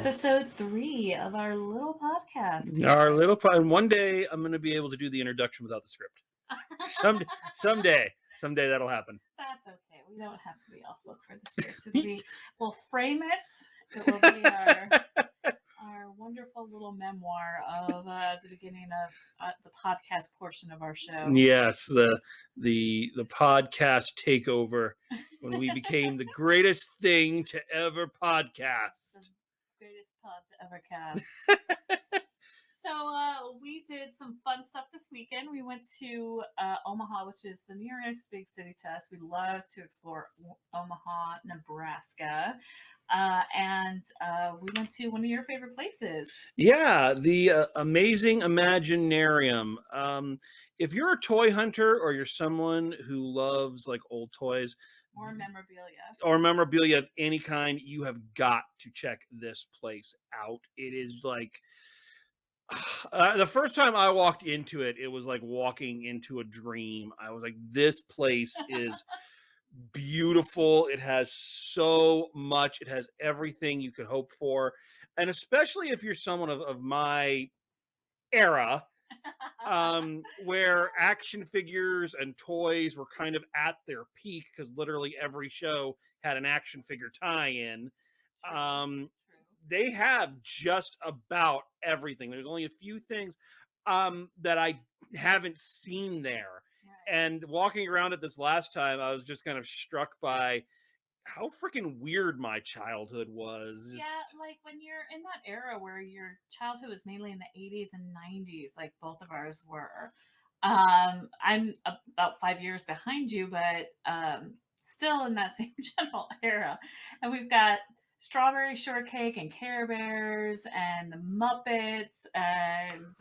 episode 3 of our little podcast. And one day I'm going to be able to do the introduction without the script. Someday that'll happen. That's okay. We don't have to be off look for the script. We'll frame it. It will be our wonderful little memoir of the beginning of the podcast portion of our show. Yes, the podcast takeover when we became the greatest thing to ever podcast. The greatest pod to ever cast. So we did some fun stuff this weekend. We went to Omaha, which is the nearest big city to us. We love to explore Omaha, Nebraska. And we went to one of your favorite places. Yeah, the Amazing Imaginarium. If you're a toy hunter or you're someone who loves like old toys or memorabilia of any kind, you have got to check this place out. It is like the first time I walked into it, it was like walking into a dream. I was like, this place is beautiful. It has so much. It has everything you could hope for. And especially if you're someone of my era, where action figures and toys were kind of at their peak, because literally every show had an action figure tie-in. They have just about everything. There's only a few things that I haven't seen there. Right. And walking around it this last time, I was just kind of struck by how freaking weird my childhood was. Yeah, like when you're in that era where your childhood was mainly in the 80s and 90s, like both of ours were. I'm about 5 years behind you, but still in that same general era. And we've got Strawberry Shortcake and Care Bears and the Muppets and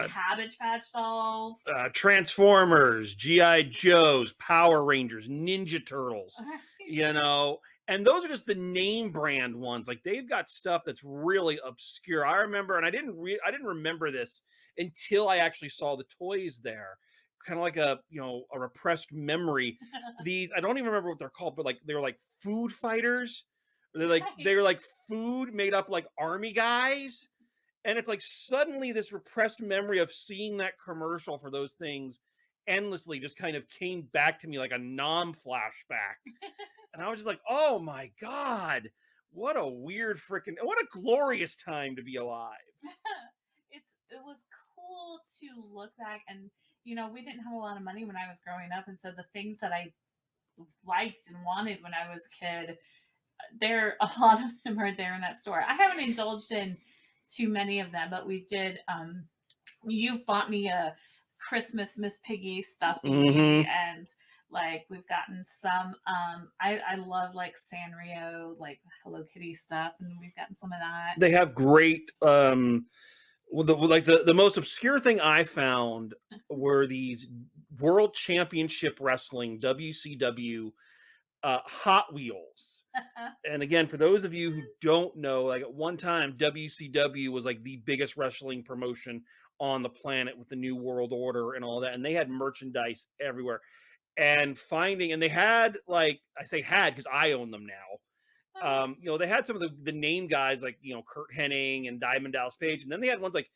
Cabbage Patch Dolls. Transformers, G.I. Joes, Power Rangers, Ninja Turtles, and those are just the name brand ones. Like they've got stuff that's really obscure. I remember, and I didn't remember this until I actually saw the toys there. Kind of like a repressed memory. These, I don't even remember what they're called, but like they were like food fighters. They were like food made up like army guys. And it's like suddenly this repressed memory of seeing that commercial for those things endlessly just kind of came back to me like a flashback. And I was just like, oh my God, what a glorious time to be alive. It was cool to look back, and we didn't have a lot of money when I was growing up, and so the things that I liked and wanted when I was a kid, a lot of them are there in that store. I haven't indulged in too many of them, but we did. You've bought me a Christmas Miss Piggy stuffy, and like we've gotten some. I love like Sanrio, like Hello Kitty stuff, and we've gotten some of that. They have great. The most obscure thing I found were these World Championship Wrestling WCW Hot Wheels. And again, for those of you who don't know, like at one time WCW was like the biggest wrestling promotion on the planet with the New World Order and all that, and they had merchandise everywhere. And they had, like, I say had because I own them now. They had some of the name guys like Kurt Hennig and Diamond Dallas Page, and then they had ones like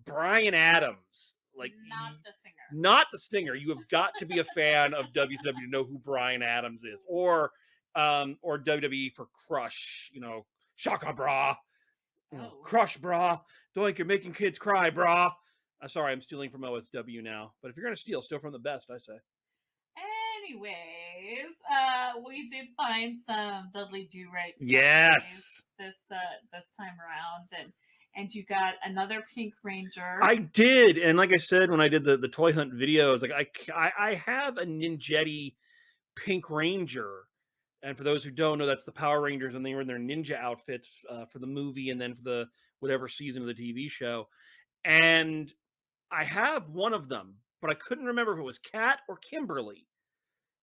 Bryan Adams. Like not the singer. You have got to be a fan of WCW to know who Bryan Adams is, or WWE for Crush. Shaka bra, Crush bra. Doink, you're making kids cry, bra. Sorry, I'm stealing from OSW now. But if you're gonna steal from the best, I say. Anyways, we did find some Dudley Do-Right stuff. Yes. This time around, and you got another Pink Ranger. I did, and like I said when I did the toy hunt videos, like I have a Ninjetti Pink Ranger, and for those who don't know, that's the Power Rangers, and they were in their ninja outfits for the movie, and then for the whatever season of the TV show. And I have one of them, but I couldn't remember if it was Kat or Kimberly.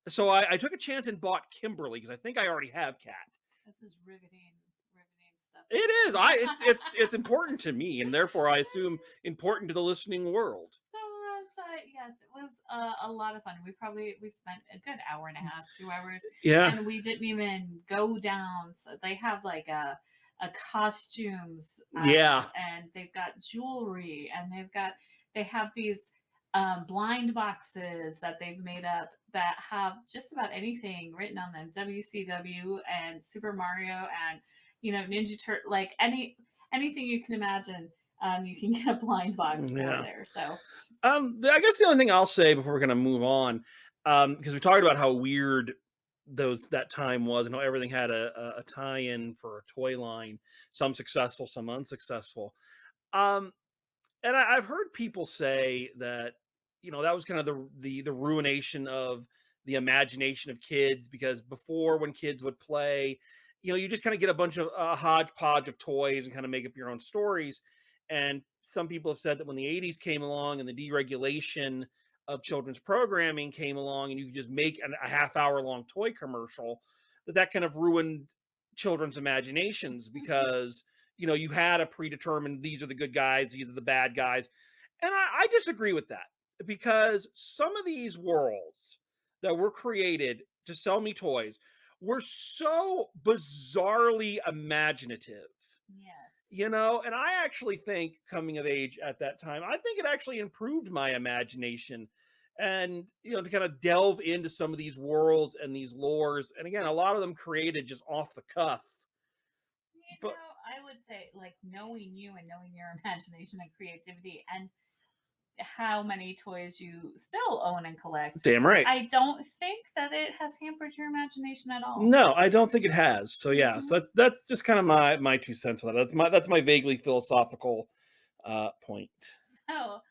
So I took a chance and bought Kimberly because I think I already have Kat. This is riveting stuff. It is. It's important to me, and therefore I assume important to the listening world. But yes, it was a lot of fun. We spent a good hour and a half, 2 hours. Yeah. And we didn't even go down. So they have like a costumes, Yeah. and they've got jewelry, and they have these blind boxes that they've made up that have just about anything written on them. WCW and Super Mario and Ninja Turtle, like anything you can imagine. You can get a blind box for Yeah. there. So I guess the only thing I'll say before we're gonna move on, because we talked about how weird that time was, and how everything had a tie-in for a toy line, some successful, some unsuccessful. Um, and I've heard people say that that was kind of the ruination of the imagination of kids, because before, when kids would play, you just kind of get a bunch of hodgepodge of toys and kind of make up your own stories. And some people have said that when the 80s came along and the deregulation of children's programming came along, and you could just make a half-hour long toy commercial, that kind of ruined children's imaginations, because you had a predetermined, these are the good guys, these are the bad guys. And I disagree with that, because some of these worlds that were created to sell me toys were so bizarrely imaginative. yes. And I actually think, coming of age at that time, I think it actually improved my imagination, and to kind of delve into some of these worlds and these lores. And again, a lot of them created just off the cuff. But I would say, like, knowing you and knowing your imagination and creativity and how many toys you still own and collect, damn right. I don't think that it has hampered your imagination at all. No, I don't think it has. So yeah, Mhm. so that's just kind of my 2 cents on that. That's my vaguely philosophical point. So,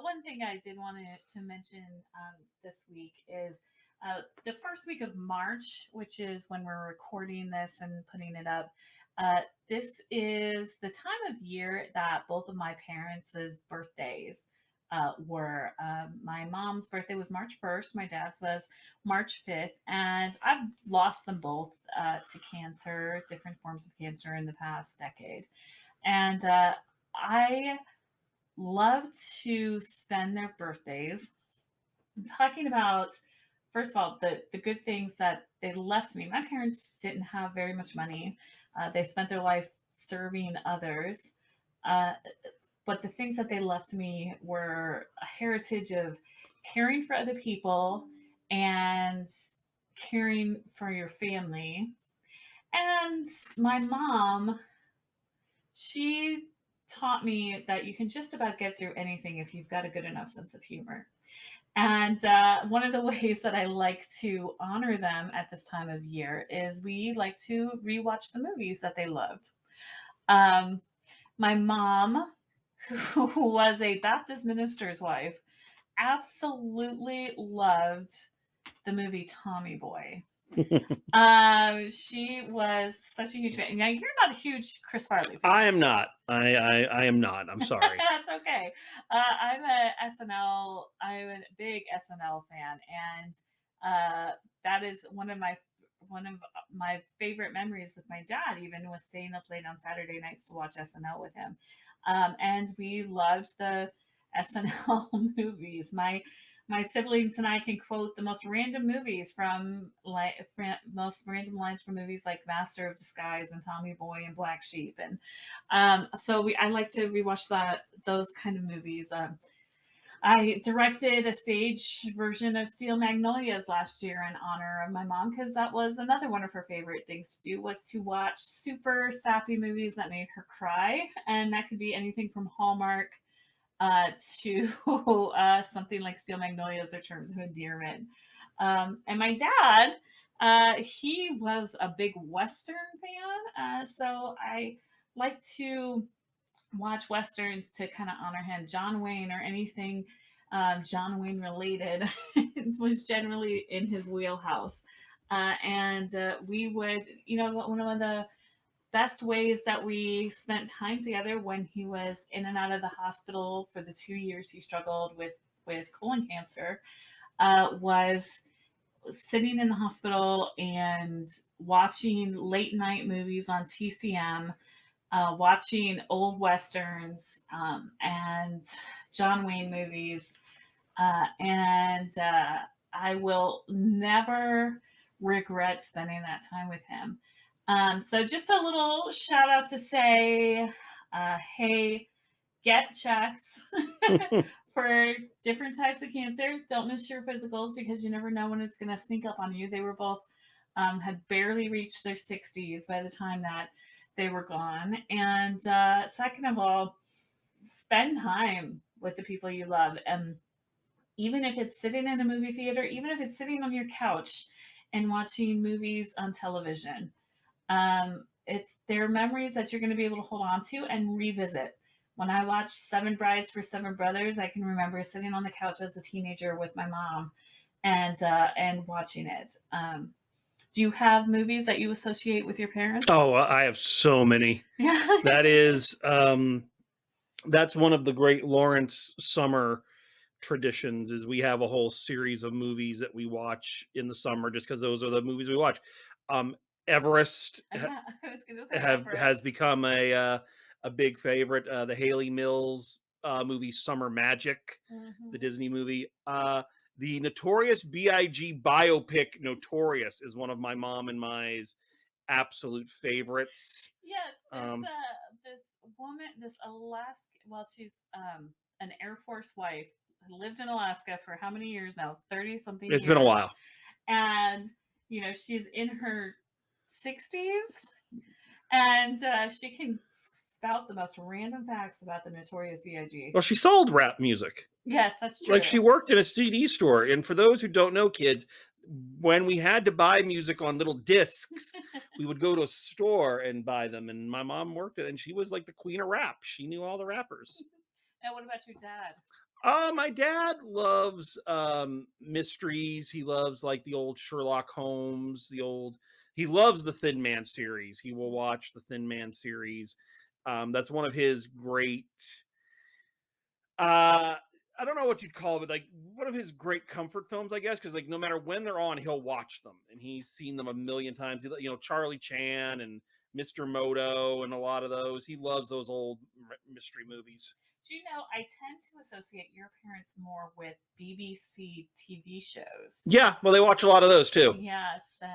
one thing I did want to mention this week is the first week of March, which is when we're recording this and putting it up. This is the time of year that both of my parents' birthdays were. My mom's birthday was March 1st, my dad's was March 5th, and I've lost them both to cancer, different forms of cancer in the past decade. And I love to spend their birthdays talking about, first of all, the good things that they left me. My parents didn't have very much money. They spent their life serving others. Uh, but the things that they left me were a heritage of caring for other people and caring for your family. And my mom, she taught me that you can just about get through anything if you've got a good enough sense of humor. And one of the ways that I like to honor them at this time of year is we like to rewatch the movies that they loved. Um, my mom, who was a Baptist minister's wife, absolutely loved the movie Tommy Boy. She was such a huge fan. Now, you're not a huge Chris Farley fan. I am not. I am not. I'm sorry. That's okay. I'm a big SNL fan, and that is one of my favorite memories with my dad. Even was staying up late on Saturday nights to watch SNL with him, and we loved the SNL movies. My siblings and I can quote the most random movies most random lines from movies like Master of Disguise and Tommy Boy and Black Sheep, and I like to rewatch those kind of movies. I directed a stage version of Steel Magnolias last year in honor of my mom, because that was another one of her favorite things to do, was to watch super sappy movies that made her cry, and that could be anything from Hallmark to something like Steel Magnolias or Terms of Endearment. And my dad, he was a big Western fan, so I like to watch Westerns to kind of honor him. John Wayne or anything John Wayne related was generally in his wheelhouse. And we would, one of the best ways that we spent time together when he was in and out of the hospital for the 2 years he struggled with colon cancer was sitting in the hospital and watching late night movies on TCM, watching old westerns and John Wayne movies, and I will never regret spending that time with him. So just a little shout out to say, hey, get checked for different types of cancer. Don't miss your physicals because you never know when it's going to sneak up on you. They were both had barely reached their 60s by the time that they were gone. And second of all, spend time with the people you love. And even if it's sitting in a movie theater, even if it's sitting on your couch and watching movies on television, it's their memories that you're going to be able to hold on to and revisit. When I watched Seven Brides for Seven Brothers, I can remember sitting on the couch as a teenager with my mom and watching it. Do you have movies that you associate with your parents? Oh, I have so many. Yeah. That is, that's one of the great Lawrence summer traditions. Is we have a whole series of movies that we watch in the summer, just because those are the movies we watch. Everest Yeah, I was going to say has Everest. become a big favorite. The Haley Mills movie Summer Magic, the Mhm. Disney movie. The Notorious B.I.G. biopic Notorious is one of my mom and my's absolute favorites. Yes, Um, this woman, this Alaska. Well, she's an Air Force wife. Lived in Alaska for how many years now? 30 something it's been a years. while. And she's in her 60s, and she can spout the most random facts about the Notorious B.I.G. Well, she sold rap music. Yes, that's true. Like she worked in a CD store. And for those who don't know, kids, when we had to buy music on little discs, we would go to a store and buy them. And my mom worked it, and she was like the queen of rap. She knew all the rappers. Now, what about your dad? My dad loves mysteries. He loves like the old Sherlock Holmes, he loves the Thin Man series. He will watch the Thin Man series. That's one of his great uh I don't know what you'd call it, but like one of his great comfort films, I guess, because like no matter when they're on, he'll watch them, and he's seen them a million times. Charlie Chan and Mr. Moto and a lot of those. He loves those old mystery movies. Do you know, I tend to associate your parents more with BBC TV shows. Yeah, well, they watch a lot of those too. Yes, then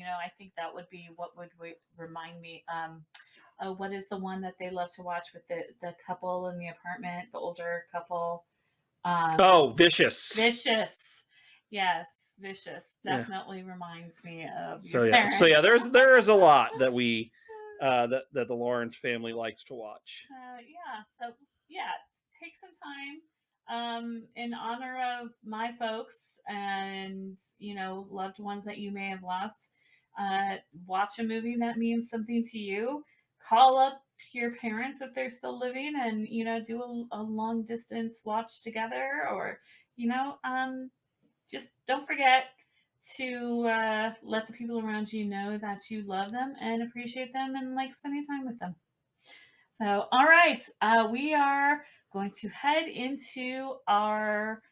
I think that would be what would remind me. What is the one that they love to watch with the couple in the apartment, the older couple? Vicious. Vicious. Yes, Vicious Yeah. definitely reminds me of So your yeah, parents. so yeah, there's a lot that we that the Lawrence family likes to watch. Yeah, take some time in honor of my folks and loved ones that you may have lost. Watch a movie that means something to you. Call up your parents if they're still living, and do a long distance watch together, or just don't forget to let the people around you know that you love them and appreciate them and like spending time with them. So, all right, we are going to head into our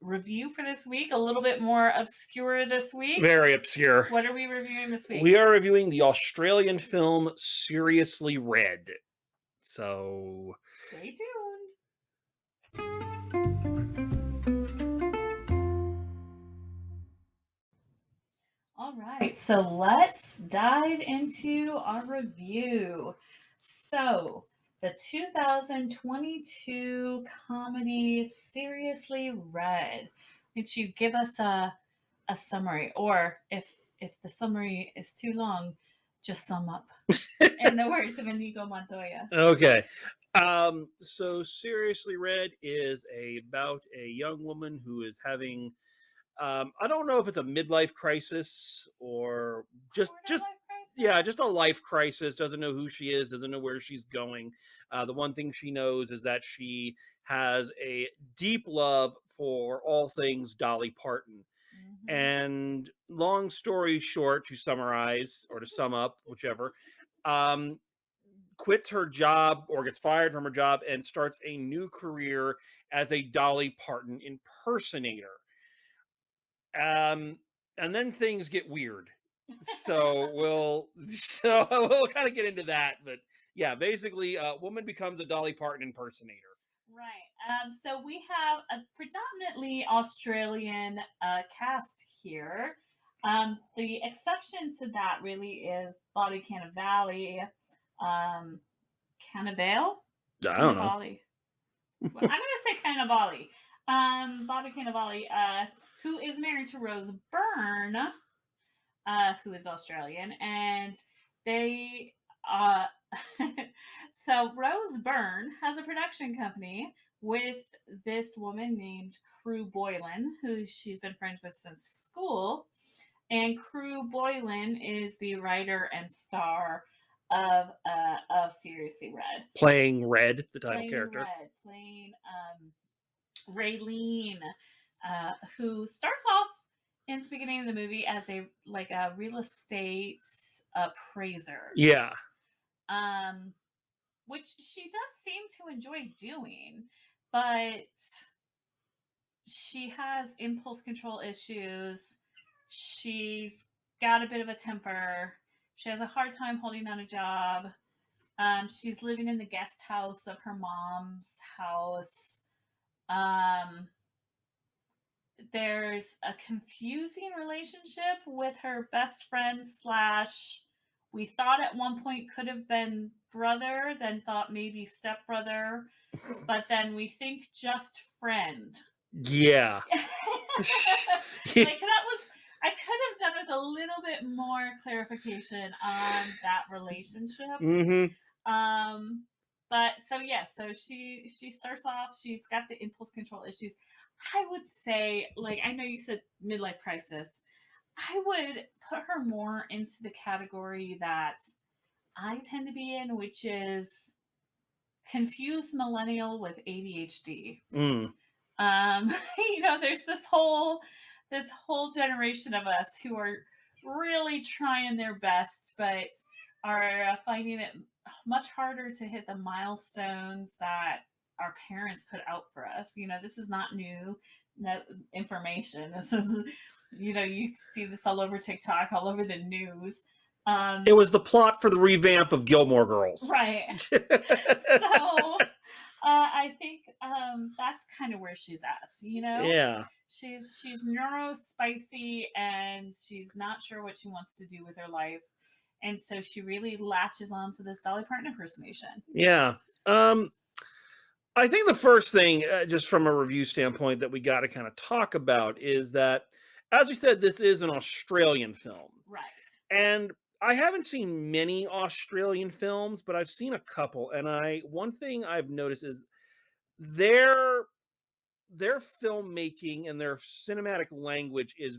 review for this week. A little bit more obscure this week. Very obscure. What are we reviewing this week? We are reviewing the Australian film Seriously Red. So stay tuned. All right, so let's dive into our review. So, the 2022 comedy Seriously Red. Would you give us a summary, or if the summary is too long, just sum up in the words of Inigo Montoya. Okay. So Seriously Red is about a young woman who is having I don't know if it's a midlife crisis or just a life crisis. Doesn't know who she is, doesn't know where she's going. The one thing she knows is that she has a deep love for all things Dolly Parton. Mm-hmm. And long story short, to summarize or to sum up, whichever, quits her job or gets fired from her job and starts a new career as a Dolly Parton impersonator. And then things get weird. So we'll kind of get into that, but yeah, basically, a woman becomes a Dolly Parton impersonator. Right. So we have a predominantly Australian cast here. The exception to that really is Body Cannavale, um, Cannavale, I don't know. Cannavale. Well, I'm gonna say Cannavale. Bobby Cannavale, who is married to Rose Byrne, who is Australian, and they so Rose Byrne has a production company with this woman named Krew Boylan, who she's been friends with since school. And Krew Boylan is the writer and star of Seriously Red. Playing Red, the title Playing character. Red, playing Raylene, who starts off in the beginning of the movie as a real estate appraiser. Yeah. Which she does seem to enjoy doing, but she has impulse control issues. She's got a bit of a temper. She has a hard time holding down a job. She's living in the guest house of her mom's house. There's a confusing relationship with her best friend slash, we thought at one point could have been brother, then thought maybe stepbrother, but then we think just friend. Yeah. Like that was, I could have done with a little bit more clarification on that relationship. Mm-hmm. But so yeah, so she starts off, she's got the impulse control issues. I would say, like, I know you said midlife crisis. I would put her more into the category that I tend to be in, which is confused millennial with ADHD. Mm. There's this whole generation of us who are really trying their best, but are finding it much harder to hit the milestones that our parents put out for us. This is not new information. This is, you see this all over TikTok, all over the news. It was the plot for the revamp of Gilmore Girls. Right. So I think that's kind of where she's at, Yeah. She's neurospicy and she's not sure what she wants to do with her life. And so she really latches on to this Dolly Parton impersonation. Yeah. I think the first thing, just from a review standpoint, that we got to kind of talk about is that, as we said, this is an Australian film. Right. And I haven't seen many Australian films, but I've seen a couple. And one thing I've noticed is their filmmaking and their cinematic language is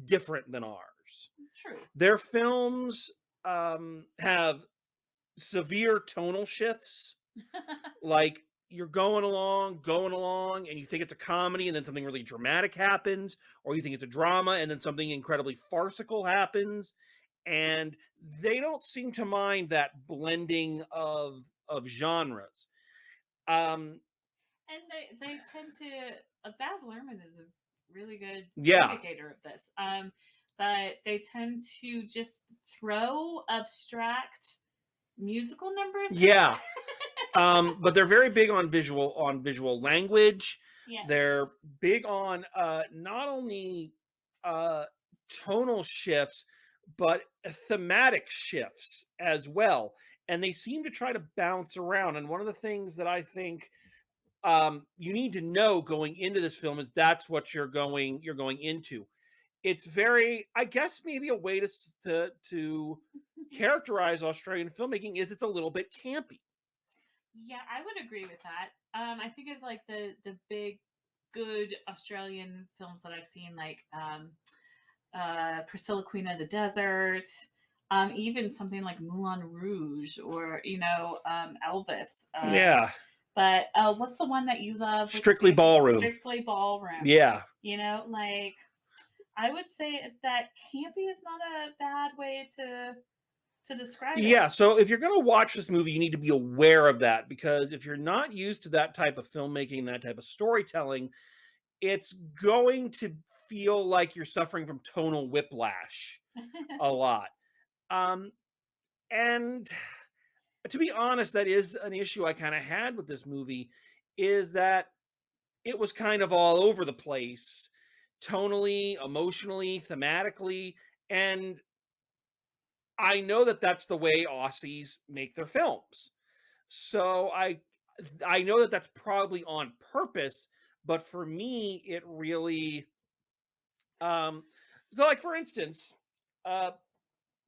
different than ours. True. Their films have severe tonal shifts. Like, you're going along, and you think it's a comedy, and then something really dramatic happens, or you think it's a drama, and then something incredibly farcical happens. And they don't seem to mind that blending of genres. And they tend to. Baz Luhrmann is a really good indicator of this. But they tend to just throw abstract musical numbers. Yeah. But they're very big on visual language. Yes. They're big on not only tonal shifts, but thematic shifts as well. And they seem to try to bounce around. And one of the things that I think you need to know going into this film is that's what you're going into. It's very, I guess, maybe a way to characterize Australian filmmaking is it's a little bit campy. Yeah, I would agree with that. I think of like the big, good Australian films that I've seen, like Priscilla, Queen of the Desert, even something like Moulin Rouge, or Elvis. Yeah. But what's the one that you love? Strictly Ballroom. Strictly Ballroom. Yeah. Like, I would say that campy is not a bad way to describe it. Yeah, so if you're going to watch this movie, you need to be aware of that, because if you're not used to that type of filmmaking, that type of storytelling, it's going to feel like you're suffering from tonal whiplash a lot. And to be honest, that is an issue I kind of had with this movie, is that it was kind of all over the place tonally, emotionally, thematically, and I know that that's the way Aussies make their films. So I know that that's probably on purpose, but for me, it really um so like for instance, uh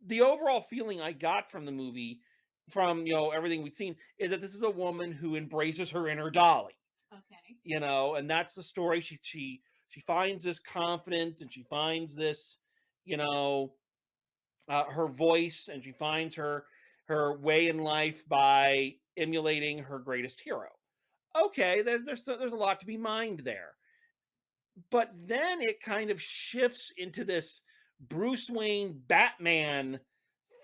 the overall feeling I got from the movie, from everything we've seen, is that this is a woman who embraces her inner Dolly. Okay. And that's the story. She finds this confidence, and she finds this, you know, her voice, and she finds her way in life by emulating her greatest hero. Okay, there's a lot to be mined there, but then it kind of shifts into this Bruce Wayne Batman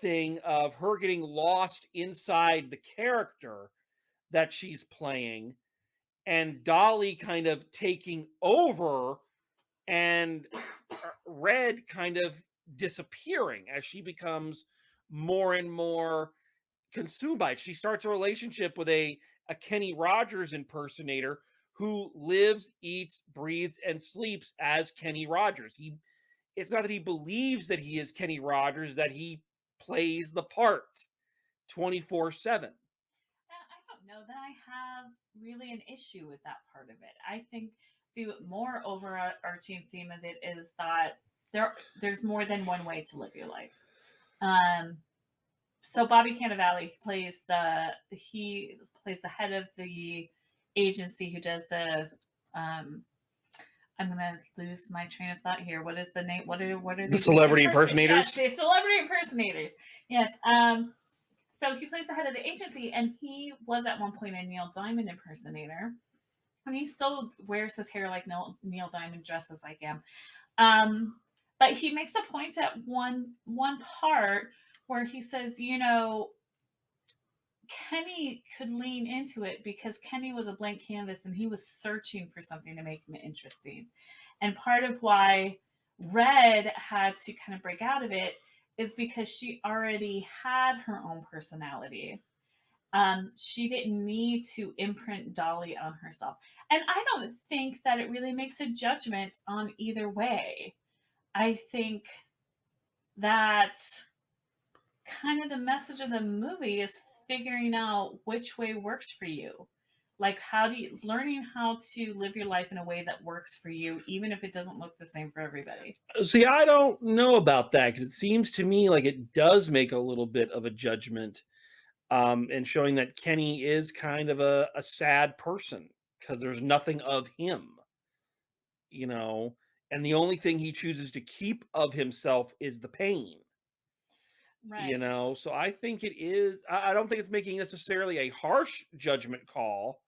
thing of her getting lost inside the character that she's playing, and Dolly kind of taking over, and Red kind of disappearing as she becomes more and more consumed by it. She starts a relationship with a Kenny Rogers impersonator who lives, eats, breathes, and sleeps as Kenny Rogers. It's not that he believes that he is Kenny Rogers, that he plays the part 24/7. I don't know that I have really an issue with that part of it. I think the more overarching theme of it is that there's more than one way to live your life. Um, so Bobby Cannavale he plays the head of the agency who does the um, I'm gonna lose my train of thought here. What is the name? What are The they? celebrity impersonators? Yes, the celebrity impersonators. Yes. So he plays the head of the agency, and he was at one point a Neil Diamond impersonator, and he still wears his hair like Neil Diamond, dresses like him. But he makes a point at one part where he says, Kenny could lean into it because Kenny was a blank canvas and he was searching for something to make him interesting. And part of why Red had to kind of break out of it is because she already had her own personality. She didn't need to imprint Dolly on herself. And I don't think that it really makes a judgment on either way. I think that kind of the message of the movie is figuring out which way works for you. Like learning how to live your life in a way that works for you, even if it doesn't look the same for everybody. See, I don't know about that, because it seems to me like it does make a little bit of a judgment, and showing that Kenny is kind of a sad person because there's nothing of him, you know, and the only thing he chooses to keep of himself is the pain. Right. So I think it is, I don't think it's making necessarily a harsh judgment call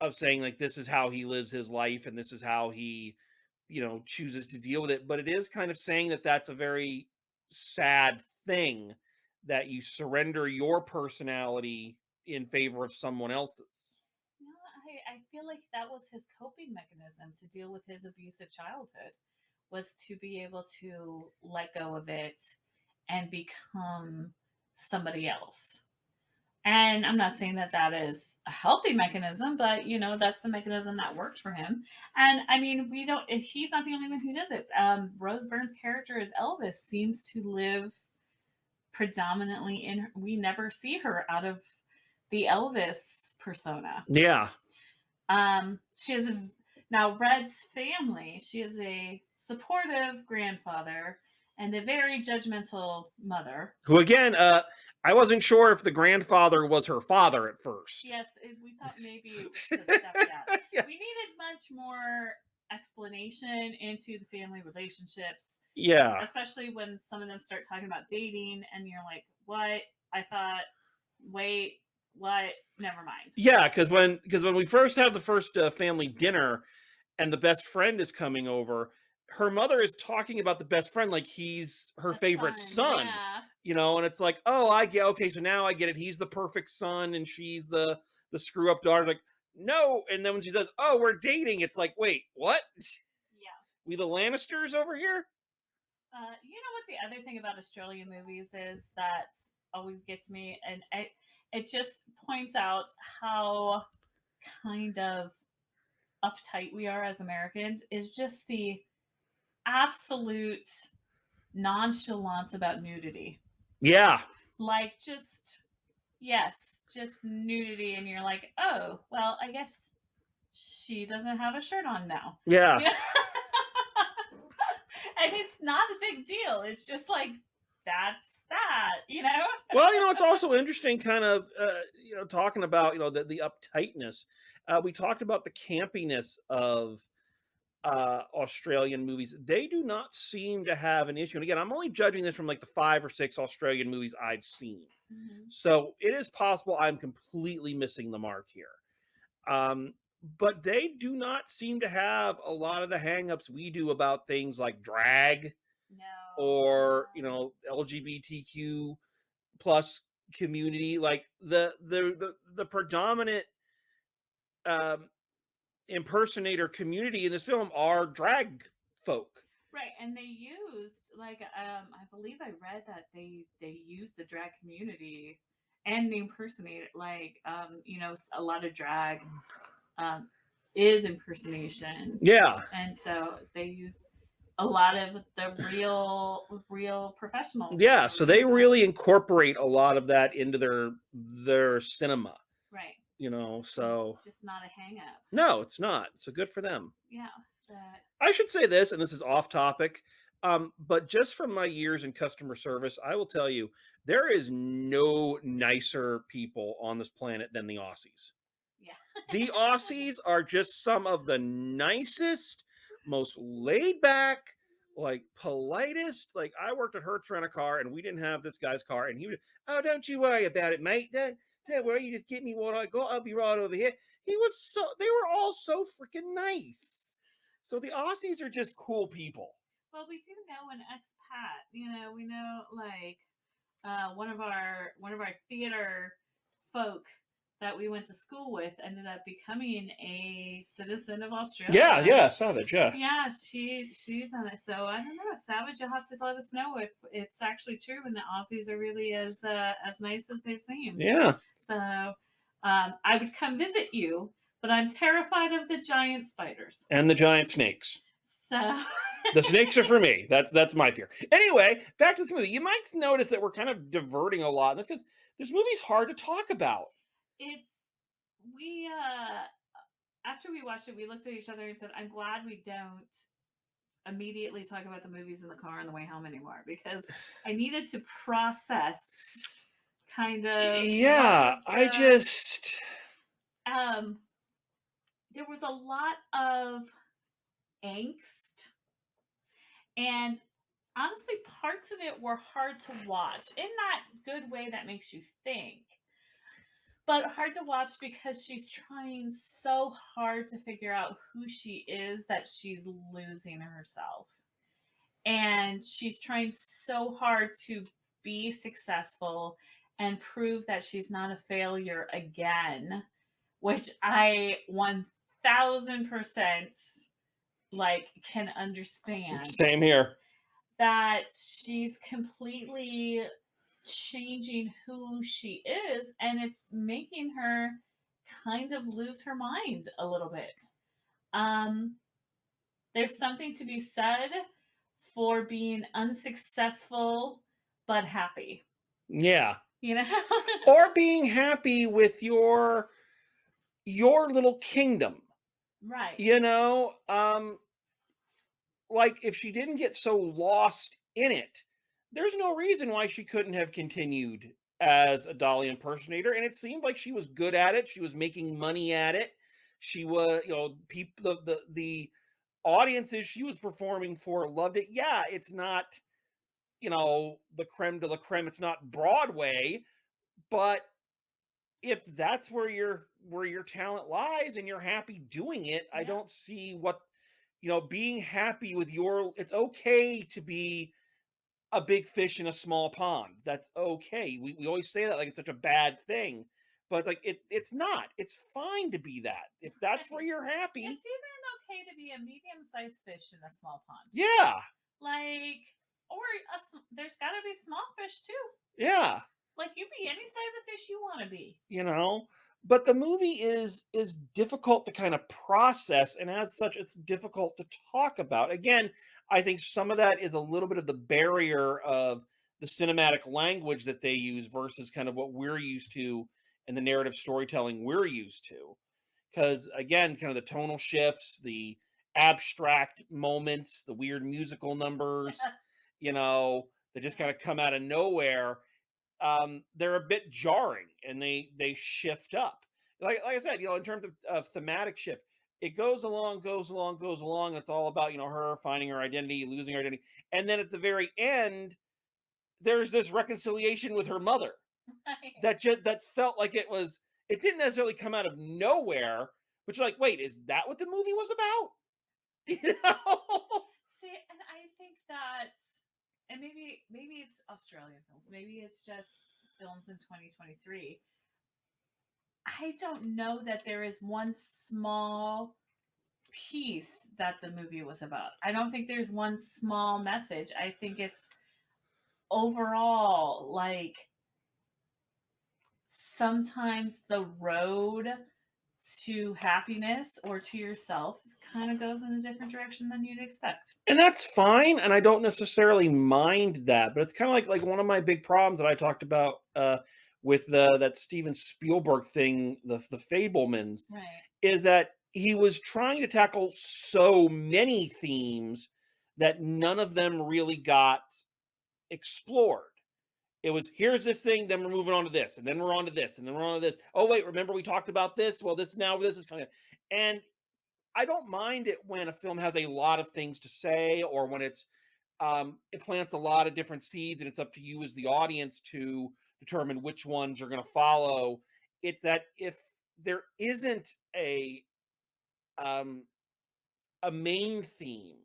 of saying like this is how he lives his life and this is how he chooses to deal with it, but it is kind of saying that that's a very sad thing, that you surrender your personality in favor of someone else's. No, I feel like that was his coping mechanism to deal with his abusive childhood, was to be able to let go of it and become somebody else. And I'm not saying that that is a healthy mechanism, but that's the mechanism that worked for him. And I mean, he's not the only one who does it. Rose Byrne's character as Elvis seems to live predominantly we never see her out of the Elvis persona. Yeah. She is now Red's family. She is a supportive grandfather and a very judgmental mother. Who again, I wasn't sure if the grandfather was her father at first. Yes, we thought maybe it was the stepdad. Yeah. We needed much more explanation into the family relationships. Yeah. Especially when some of them start talking about dating and you're like, what? I thought, wait, what? Never mind. Yeah, because when we first have the first family dinner and the best friend is coming over, her mother is talking about the best friend like he's her favorite son. Yeah. And it's like, oh, I get, okay, so now I get it. He's the perfect son and she's the screw up daughter. Like, no. And then when she says, oh, we're dating, it's like, wait, what? Yeah. We the Lannisters over here? You know what the other thing about Australian movies is that always gets me, and it just points out how kind of uptight we are as Americans, is just the absolute nonchalance about nudity. Yeah. Like, yes, just nudity. And you're like, oh, well, I guess she doesn't have a shirt on now. Yeah. You know? And it's not a big deal. It's just like, that's that, you know? Well, it's also interesting kind of, talking about, the uptightness. We talked about the campiness of Australian movies. They do not seem to have an issue. And again, I'm only judging this from like the 5 or 6 Australian movies I've seen. Mm-hmm. So it is possible I'm completely missing the mark here. But they do not seem to have a lot of the hangups we do about things like drag or, LGBTQ plus community. Like the predominant impersonator community in this film are drag folk. Right, and they used I believe I read that they used the drag community and the impersonator a lot of drag is impersonation. Yeah. And so they use a lot of the real professionals. Yeah, so they really incorporate a lot of that into their cinema. Right. So it's just not a hang up. No, it's not. So good for them. Yeah. I should say this, and this is off topic, but just from my years in customer service, I will tell you, there is no nicer people on this planet than the Aussies. Yeah. The Aussies are just some of the nicest, most laid back, like politest. Like, I worked at Hertz Rent a Car, and we didn't have this guy's car, and he would, oh, don't you worry about it, mate. Don't worry, you just get me what I got. I'll be right over here. They were all so freaking nice. So the Aussies are just cool people. Well, we do know an expat. We know one of our theater folk that we went to school with ended up becoming a citizen of Australia. Yeah, Savage, yeah. Yeah, she's on it. So I don't know, Savage, you'll have to let us know if it's actually true and the Aussies are really as nice as they seem. Yeah. So I would come visit you, but I'm terrified of the giant spiders. And the giant snakes. So the snakes are for me. That's my fear. Anyway, back to this movie. You might notice that we're kind of diverting a lot. And that's because this movie's hard to talk about. After we watched it, we looked at each other and said, I'm glad we don't immediately talk about the movies in the car on the way home anymore, because I needed to process kind of. Yeah, there was a lot of angst, and honestly, parts of it were hard to watch in that good way that makes you think. But hard to watch because she's trying so hard to figure out who she is that she's losing herself. And she's trying so hard to be successful and prove that she's not a failure again, which I 1000% can understand. Same here. That she's completely changing who she is, and it's making her kind of lose her mind a little bit. There's something to be said for being unsuccessful but happy. Yeah. Or being happy with your little kingdom. Right. Like, if she didn't get so lost in it, there's no reason why she couldn't have continued as a Dolly impersonator. And it seemed like she was good at it. She was making money at it. She was, people, the audiences she was performing for loved it. Yeah, it's not, the creme de la creme. It's not Broadway, but if that's where your talent lies and you're happy doing it, yeah. I don't see what, being happy with it's okay to be a big fish in a small pond. That's okay. We always say that like it's such a bad thing, but it's not. It's fine to be that. If that's where you're happy. It's even okay to be a medium-sized fish in a small pond. Yeah. There's got to be small fish too. Yeah. You be any size of fish you want to be. but the movie is difficult to kind of process, and as such, it's difficult to talk about. Again, I think some of that is a little bit of the barrier of the cinematic language that they use versus kind of what we're used to and the narrative storytelling we're used to. Because again, kind of the tonal shifts, the abstract moments, the weird musical numbers, that just kind of come out of nowhere. They're a bit jarring, and they shift up. Like I said, in terms of thematic shift, it goes along, goes along, goes along. It's all about her finding her identity, losing her identity, and then at the very end, there's this reconciliation with her mother Right. that felt like it was. It didn't necessarily come out of nowhere, but you're like, wait, is that what the movie was about? You know? See, and I think that's, and maybe it's Australian films, maybe it's just films in 2023. I don't know that there is one small piece that the movie was about. I don't think there's one small message. I think it's overall like sometimes the road to happiness or to yourself kind of goes in a different direction than you'd expect. And that's fine, and I don't necessarily mind that, but it's kind of like one of my big problems that I talked about with that Steven Spielberg thing, the Fablemans, Right. is that he was trying to tackle so many themes that none of them really got explored. It was, here's this thing, then we're moving on to this, and then we're on to this, and then we're on to this. Oh wait, remember we talked about this? Well, this is kind of, and I don't mind it when a film has a lot of things to say, or when it plants a lot of different seeds, and it's up to you as the audience to determine which ones you're going to follow. It's that if there isn't um, a main theme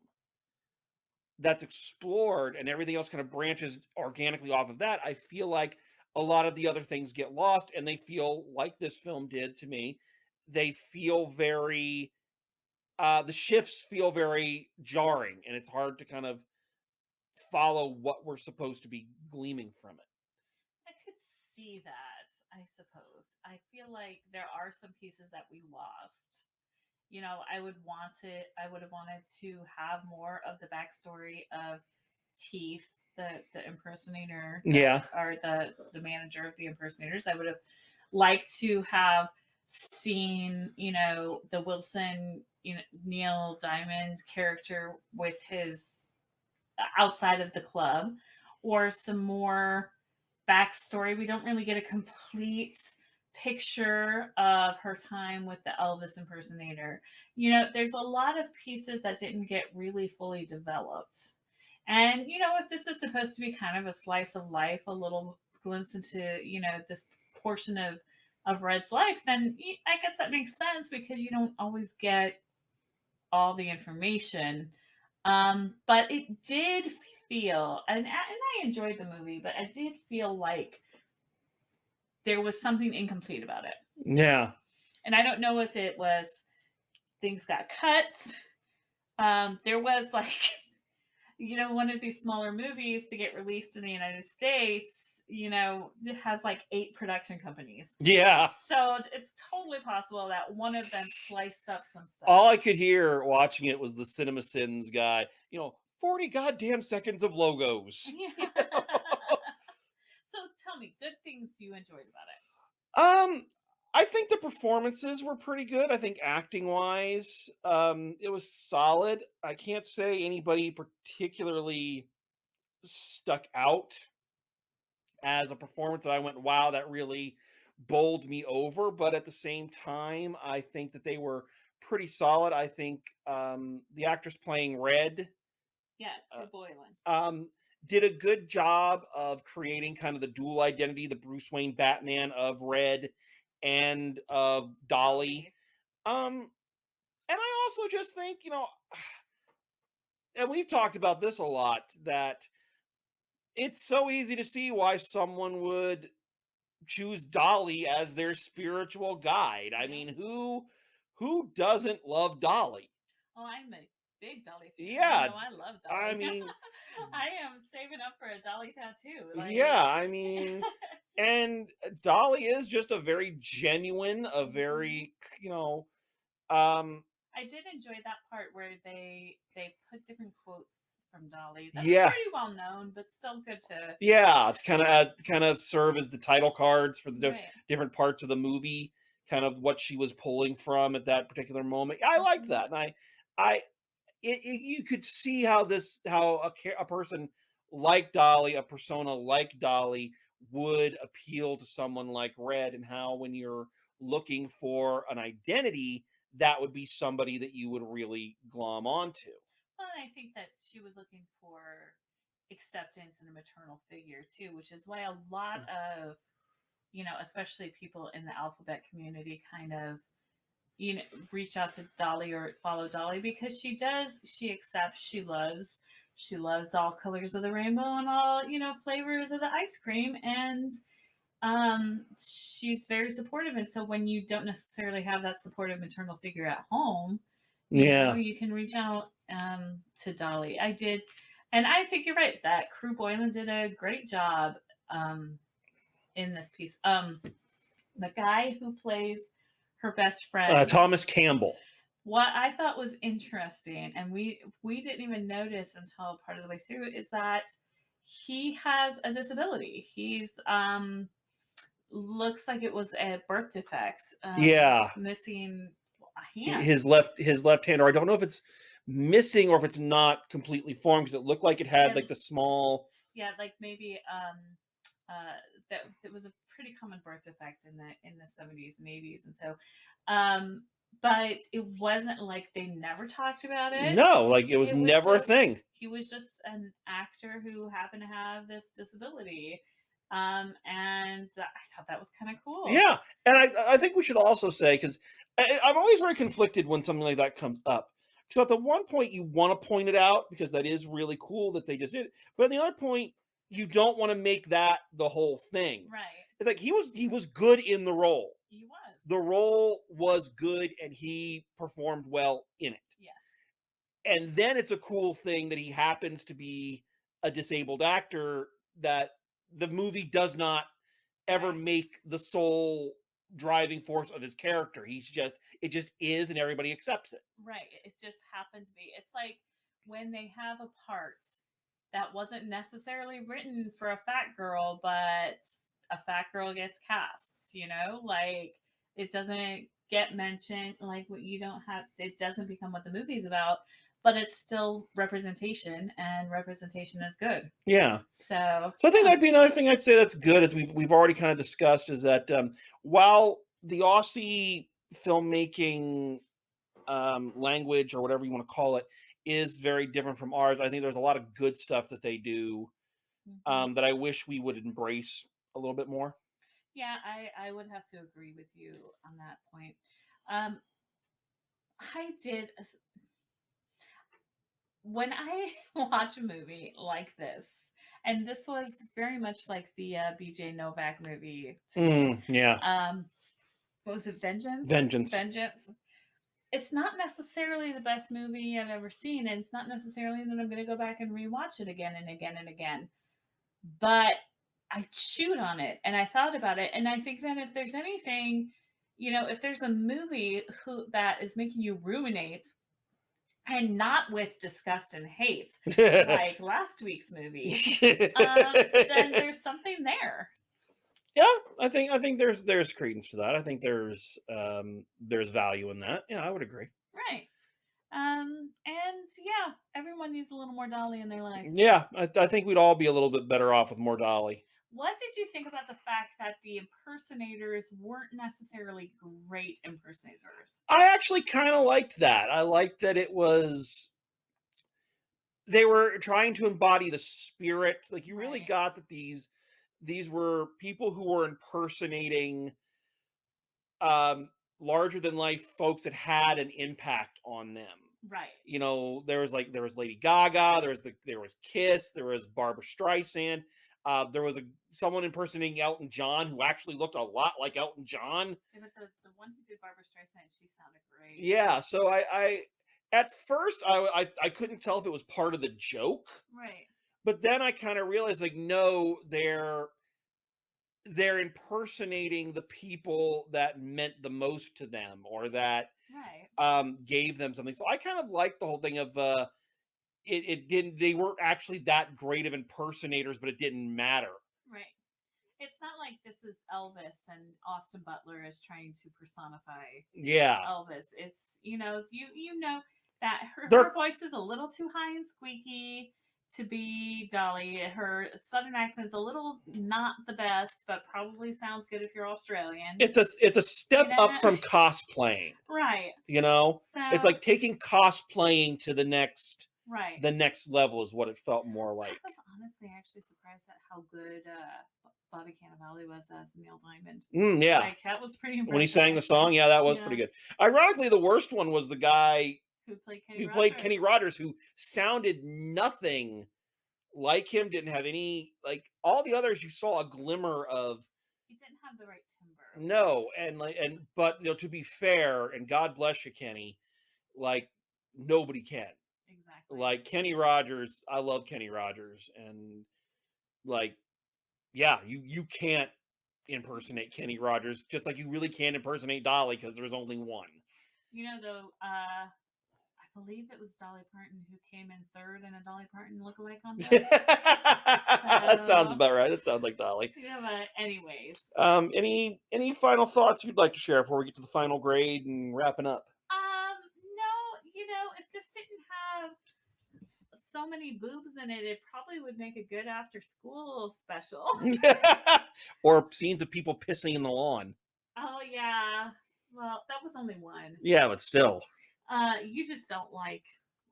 that's explored and everything else kind of branches organically off of that, I feel like a lot of the other things get lost, and they feel like this film did to me. They feel very the shifts feel very jarring, and it's hard to kind of follow what we're supposed to be gleaming from it. I could see that, I suppose. I feel like there are some pieces that we lost. I would have wanted to have more of the backstory of Teeth, the impersonator, Yeah. or the manager of the impersonators. I would have liked to have seen, the Wilson, Neil Diamond character with his outside of the club, or some more backstory. We don't really get a complete picture of her time with the Elvis impersonator. There's a lot of pieces that didn't get really fully developed. And if this is supposed to be kind of a slice of life, a little glimpse into, this portion of Red's life, then I guess that makes sense because you don't always get all the information. But it did feel, and I enjoyed the movie, but I did feel like there was something incomplete about it. Yeah. And I don't know if it was things got cut. There was like, one of these smaller movies to get released in the United States, it has like 8 production companies. Yeah. So it's totally possible that one of them sliced up some stuff. All I could hear watching it was the CinemaSins guy, 40 goddamn seconds of logos. Yeah. So tell me, good things you enjoyed about it. I think the performances were pretty good. I think acting wise, it was solid. I can't say anybody particularly stuck out as a performance that I went, wow, that really bowled me over. But at the same time, I think that they were pretty solid. I think the actress playing Red, Yeah, Krew Boylan. did a good job of creating kind of the dual identity, the Bruce Wayne Batman of Red and of Dolly. And I also just think, and we've talked about this a lot, that it's so easy to see why someone would choose Dolly as their spiritual guide. I mean, who doesn't love Dolly? Oh, I'm a big Dolly fan. Yeah, I love Dolly. I mean, I am saving up for a Dolly tattoo. yeah, I mean, And Dolly is just a very genuine, a very, um, I did enjoy that part where they put different quotes from Dolly. That's yeah, pretty well known, but still good to yeah, to kind of serve as the title cards for the right. different parts of the movie, kind of what she was pulling from at that particular moment. I liked that, and you could see how a person like Dolly, a persona like Dolly, would appeal to someone like Red, and how when you're looking for an identity, that would be somebody that you would really glom onto. Well, and I think that she was looking for acceptance in a maternal figure too, which is why a lot of, especially people in the alphabet community kind of, reach out to Dolly or follow Dolly because she accepts, she loves all colors of the rainbow and all, flavors of the ice cream. And she's very supportive. And so when you don't necessarily have that supportive maternal figure at home, Yeah. you can reach out to Dolly. I did, and I think you're right that Krew Boylan did a great job in this piece. The guy who plays her best friend, Thomas Campbell. what I thought was interesting, and we didn't even notice until part of the way through, is that he has a disability. He's looks like it was a birth defect. Yeah, Missing a hand. his left hand, or I don't know if it's missing or if it's not completely formed, because it looked like it had like the small. Yeah, like maybe that it was a pretty common birth defect in the 70s and 80s, and so but it wasn't like they never talked about it. No, like it was never a thing. He was just an actor who happened to have this disability. And I thought that was kind of cool. Yeah, and I think we should also say, because I'm always very conflicted when something like that comes up. Because at the one point you want to point it out because that is really cool that they just did it, but at the other point you don't want to make that the whole thing. Right. It's like he was good in the role. He was. The role was good and he performed well in it. Yes. And then it's a cool thing that he happens to be a disabled actor that the movie does not ever make the sole driving force of his character. It just is, and everybody accepts it. Right. It just happened to be. It's like when they have a part that wasn't necessarily written for a fat girl, but a fat girl gets cast, like it doesn't get mentioned, like what you don't have, it doesn't become what the movie's about, but it's still representation, and representation is good. Yeah. So I think that'd be another thing I'd say that's good, as we've already kind of discussed, is that while the Aussie filmmaking language, or whatever you want to call it, is very different from ours, I think there's a lot of good stuff that they do that I wish we would embrace a little bit more. Yeah, I would have to agree with you on that point. I did, when I watch a movie like this, and this was very much like the BJ Novak movie too. Yeah. What was it? Vengeance. It's not necessarily the best movie I've ever seen, and it's not necessarily that I'm going to go back and rewatch it again and again and again. But I chewed on it and I thought about it, and I think that if there's anything, if there's a movie that is making you ruminate, and not with disgust and hate, like last week's movie, then there's something there. Yeah, I think there's credence to that. I think there's value in that. Yeah, I would agree. Right. And yeah, everyone needs a little more Dolly in their life. Yeah, I think we'd all be a little bit better off with more Dolly. What did you think about the fact that the impersonators weren't necessarily great impersonators? I actually kind of liked that. I liked that they were trying to embody the spirit. Like, you really got that these were people who were impersonating larger than life folks that had an impact on them. Right. There was Lady Gaga, there was Kiss, there was Barbara Streisand. There was someone impersonating Elton John who actually looked a lot like Elton John. Yeah, but the one who did Barbara Streisand, she sounded great. Yeah, so I at first I couldn't tell if it was part of the joke. Right. But then I kind of realized, like, no, they're impersonating the people that meant the most to them, or that Right. gave them something. So I kind of like the whole thing of it didn't, they weren't actually that great of impersonators, but it didn't matter. Right. It's not like this is Elvis and Austin Butler is trying to personify Yeah. Elvis. It's, you know that her They're voice is a little too high and squeaky to be Dolly. Her southern accent's a little not the best, but probably sounds good if you're Australian. it's a You step up know? from cosplaying. Right. You know, it's So like taking cosplaying to right. the next level is what it felt more I like. was honestly actually surprised at how good Bobby Cannavale was as Neil Diamond. Yeah. Like that was pretty impressive. When he sang the actually. song, yeah, that was Yeah. pretty good. Ironically, the worst one was the guy Who played Kenny who Rogers. played Kenny Rogers, who sounded nothing like him, didn't have any, like all the others you saw a glimmer of. He didn't have the right timbre. No, voice. but to be fair, and God bless you, Kenny, like nobody can. Exactly. Like Kenny Rogers, I love Kenny Rogers, and like, yeah, you can't impersonate Kenny Rogers, just like you really can't impersonate Dolly, because there's only one. Though, I believe it was Dolly Parton who came in third in a Dolly Parton lookalike contest. That sounds about right. That sounds like Dolly. Yeah, but anyways. Any final thoughts you'd like to share before we get to the final grade and wrapping up? No, if this didn't have so many boobs in it, it probably would make a good after school special. Or scenes of people pissing in the lawn. Oh yeah. Well, that was only one. Yeah, but still. You just don't like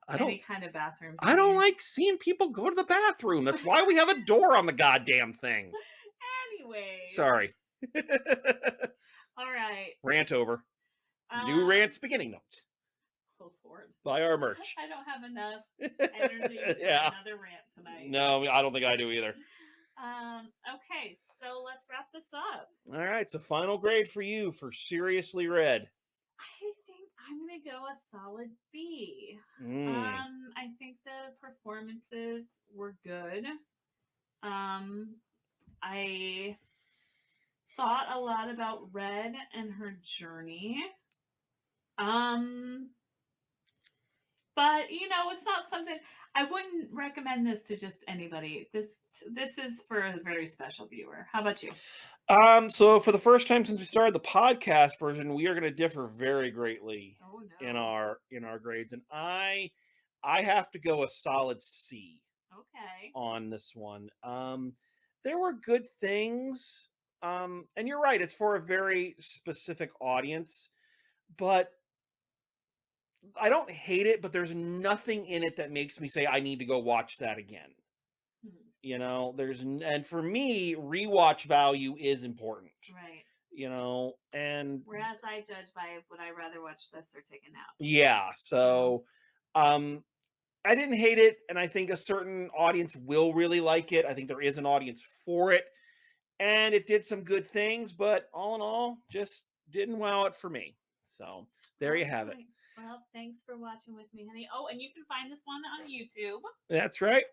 I any kind of bathroom I don't scenes. like seeing people go to the bathroom. That's why we have a door on the goddamn thing. Anyway. Sorry. All right. Rant over. New rants beginning notes. Oh Lord. Buy our merch. I don't have enough energy for Yeah. another rant tonight. No, I don't think I do either. Okay, so let's wrap this up. All right, so final grade for you for Seriously Red. I think I'm gonna go a solid B. Mm. I think the performances were good. I thought a lot about Red and her journey. But it's not something I wouldn't recommend this to just anybody. This is for a very special viewer. How about you? So for the first time since we started the podcast version, we are going to differ very greatly in our grades, and I have to go a solid C. Okay. On this one. There were good things, and you're right, it's for a very specific audience, but I don't hate it, but there's nothing in it that makes me say I need to go watch that again. And for me, rewatch value is important. Right. And whereas I judge by would I rather watch this or take a nap. Yeah. So, I didn't hate it, and I think a certain audience will really like it. I think there is an audience for it, and it did some good things, but all in all, just didn't wow it for me. So there you have it. Well, thanks for watching with me, honey. Oh, and you can find this one on YouTube. That's right.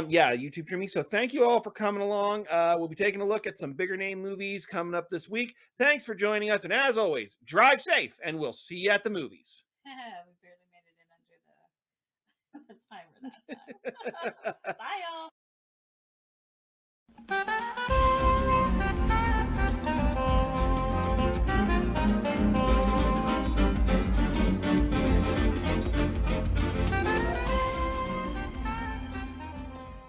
Yeah, YouTube for me. So thank you all for coming along. We'll be taking a look at some bigger name movies coming up this week. Thanks for joining us, and as always, drive safe, and we'll see you at the movies. We barely made it in under the timer that time. Bye, y'all.